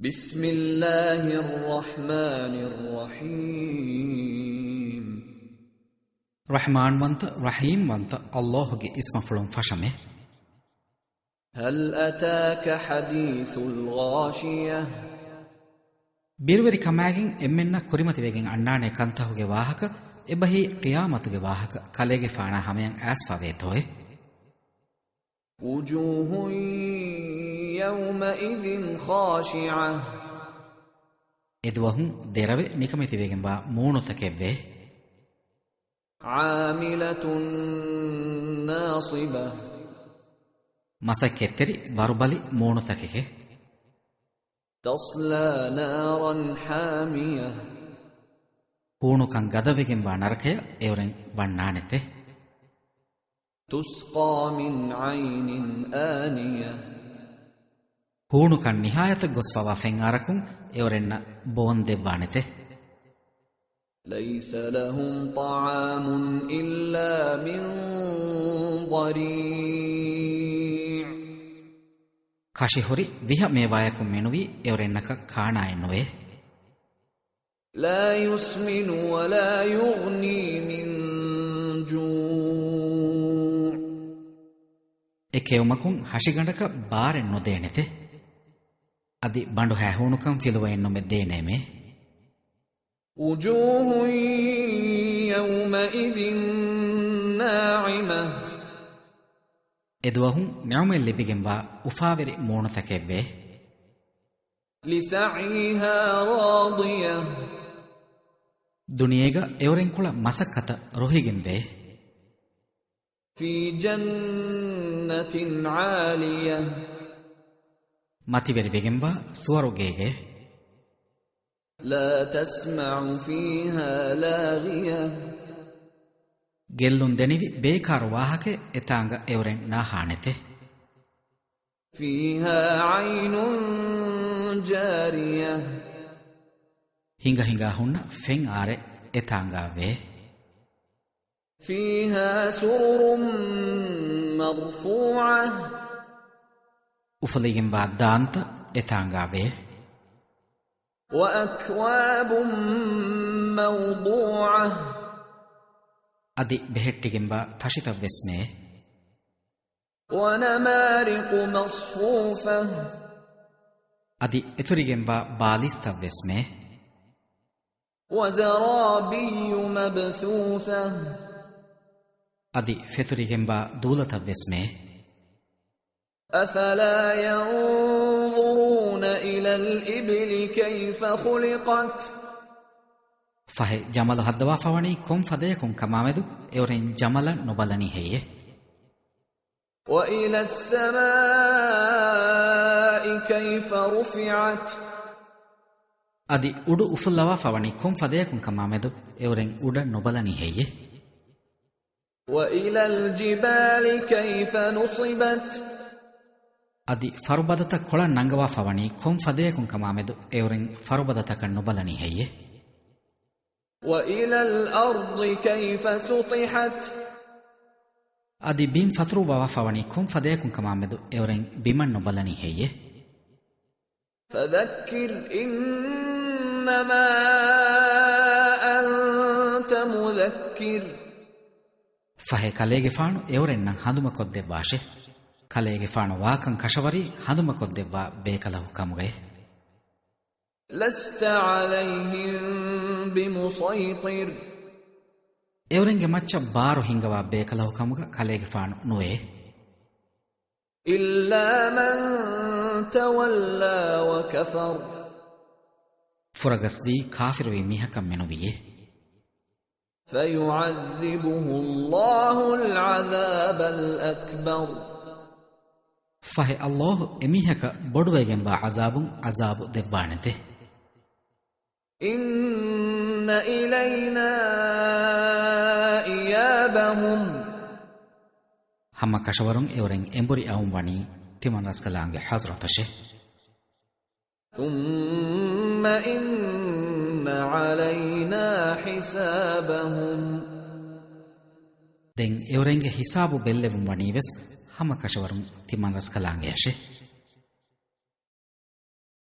بسم الله الرحمن الرحيم رحمن وانت رحيم وانت الله جي اسم فلون فشمه هل أتاك حديث الغاشية بيروري كماغين امنا كريمتي ويگين انانه كنتهوگه واهك ابهي قيامتوگه واهك كليگه فانا همين اسفا ويتوه وجوه يومئذ خاشعة ادوهم ديربه نيكمتي ويگين با مونو تكبه عاملة ناصبة مسكتري وربلي مونو تككه تصلى نارا حامية هونو كان گدوگين با نركه اورن بنانته تسقى من عين آنية هونو كان نهاية گسفوا فنگاركم اورن بون دبانته ليس لهم طعام إلا من ضريع كاشيهوري ويها ميوايكم منوي اورنك كانا انوه لا يسمن ولا يغني من جوع ekewmakun hashigandaka baaren nodenete adi bandu hahunukam filuwayenno meddeneme وجوه يومئذ ناعمة edwahun ni'umel libigenwa ufaveri monotakevve لسعيها راضية duniyega eurenkula masakkata rohigenve في جنة عالية mativeri vegenwa suwarogege لا تسمع فيها لاغية gellun denivi bekar wahake etanga euren nahanete فيها عين جارية hinga hinga hunna fen are etanga ve فيها سرر مرفوعة ufaligenwa danta etanga ve وأكواب موضوعة adi behettigenwa tashitavvesme ونمارق مصفوفة adi eturigenwa balistavvesme وزرابي مبثوثة adi feturigenwa dulatavvesme أفلا ينظرون إلى الإبل كيف خلقت fahe jamalu haddawa fawani kom fadeyakun kamamedu euren jamala nobalani heye وإلى السماء كيف رفعت adi udu ufullawa fawani kom fadeyakun kamamedu euren uda nobalani heye وإلى الجبال كيف نصبت adi farubadata kolan nangawa fawani kom fadeyakun kamamedu euren farubadata kan nobalani heye وإلى الأرض كيف سطحت adi bim fatruwa fawani kom fadeyakun kamamedu euren biman nobalani heye فذكر إنما أنت مذكر fahe kalege faanu euren nan handuma kodde bashe kalege faanu waakan kashavari handuma kodde ba bekalahu kamuge لست عليهم بمسيطر eurenge macca baaru hingawa bekalahu kamuga kalege faanu nuwe إلا من تولى وكفر furagasdi kafiru wi mihakam menuwiye فيعذبه الله العذاب الأكبر fahe allah emihaka boduwegen ba azabun azabu debbanete إن إلينا إيابهم hamma kashawarun euren emburi awun wani timan raskalange hazratashe ثم إن علينا حسابهم den eurenge hisabu bellevun wani ves hamma kashawarun timan raskalange ashe